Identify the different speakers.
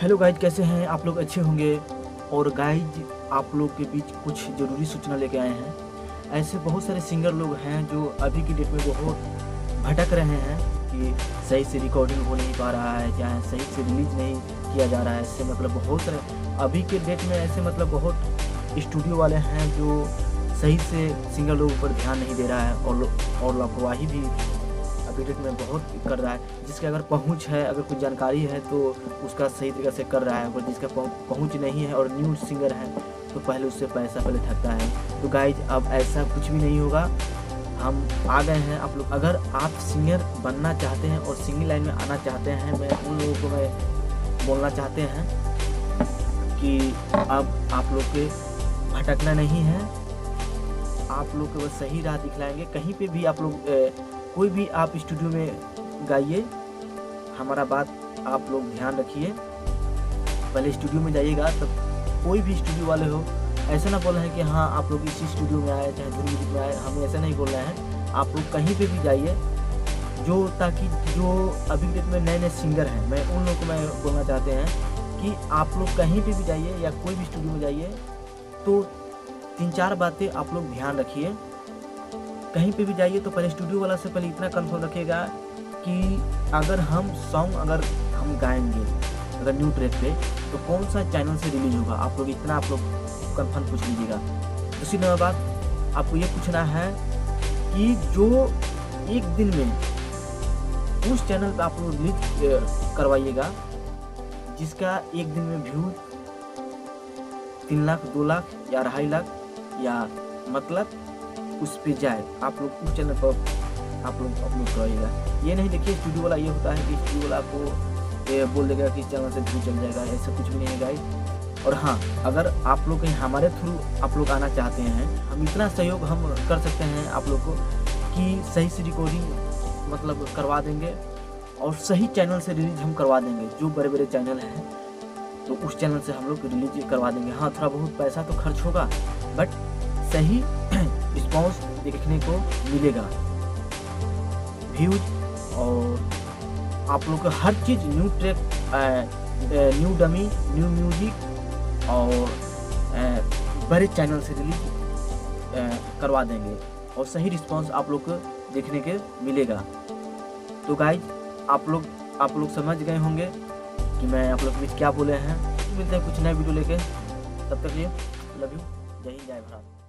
Speaker 1: Hello guys, कैसे हैं आप लोग? अच्छे होंगे। और गाइज, आप लोग के बीच कुछ ज़रूरी सूचना लेके आए हैं। ऐसे बहुत सारे सिंगर लोग हैं जो अभी की डेट में बहुत भटक रहे हैं कि सही से रिकॉर्डिंग हो नहीं पा रहा है, चाहे सही से रिलीज नहीं किया जा रहा है। इससे मतलब बहुत सारे अभी के डेट में ऐसे मतलब बहुत स्टूडियो वाले हैं जो सही से सिंगर लोगों पर ध्यान नहीं दे रहा है और लापरवाही भी अभी डेट में बहुत कर रहा है। जिसके अगर पहुंच है, अगर कुछ जानकारी है तो उसका सही तरीके से कर रहा है, और जिसका पहुंच नहीं है और न्यू सिंगर है तो पहले उससे पैसा ठगता है। तो गाइज, अब ऐसा कुछ भी नहीं होगा। हम आ गए हैं। आप लोग अगर आप सिंगर बनना चाहते हैं और सिंगिंग लाइन में आना चाहते हैं, मैं उन लोगों को मैं बोलना चाहते हैं कि अब आप लोग के भटकना नहीं है। आप लोग को बस सही राह दिखलाएंगे। कहीं पे भी आप लोग कोई भी आप स्टूडियो में गाइए, हमारा बात आप लोग ध्यान रखिए। पहले स्टूडियो में जाइएगा, तब कोई भी स्टूडियो वाले हो ऐसा ना बोल रहे हैं कि हाँ आप लोग इसी स्टूडियो में आए, चाहे धुन म्यूजिक में आए। हम ऐसा नहीं बोल रहे हैं। आप लोग कहीं पे भी जाइए, जो ताकि जो अभी डेट में नए नए सिंगर हैं, मैं उन लोगों को मैं बोलना चाहते हैं कि आप लोग कहीं पे भी जाइए या कोई भी स्टूडियो में जाइए तो 3-4 बातें आप लोग ध्यान रखिए। कहीं पे भी जाइए तो पहले स्टूडियो वाला से पहले इतना कंफर्म रखिएगा कि अगर हम सॉन्ग अगर हम गाएंगे अगर न्यू ट्रैक पे तो कौन सा चैनल से रिलीज होगा। आप लोग इतना आप लोग कंफर्म पूछ लीजिएगा। दूसरी नंबर बात, आपको ये पूछना है कि जो एक दिन में उस चैनल पे आप लोग रिलीज करवाइएगा जिसका एक दिन में व्यू 3 लाख, 2 लाख या 2.5 लाख या मतलब उस पे जाए, आप लोग उस चैनल पर आप लोग अपलोड करवाइएगा। ये नहीं देखिए स्टूडियो वाला ये होता है कि स्टूडियो वाला आपको बोल देगा कि इस चैनल से व्यू चल जाएगा, ऐसा कुछ भी नहीं है गाइस। और हाँ, अगर आप लोग कहीं हमारे थ्रू आप लोग आना चाहते हैं, हम इतना सहयोग हम कर सकते हैं आप लोग को कि सही से रिकॉर्डिंग मतलब करवा देंगे और सही चैनल से रिलीज हम करवा देंगे। जो बड़े बड़े चैनल हैं तो उस चैनल से हम लोग रिलीज करवा देंगे। हाँ, थोड़ा बहुत पैसा तो खर्च होगा, बट सही रिस्पॉन्स देखने को मिलेगा, व्यूज और आप लोग को हर चीज़, new track, new dummy, new music और बड़े चैनल से रिलीज करवा देंगे और सही रिस्पॉन्स आप लोग को देखने के मिलेगा। तो गाइज, आप लोग समझ गए होंगे कि मैं आप लोग बीच क्या बोले हैं। मिलते हैं कुछ नए वीडियो लेके, तब तक लिए लव यू, जय हिंद, जय भारत।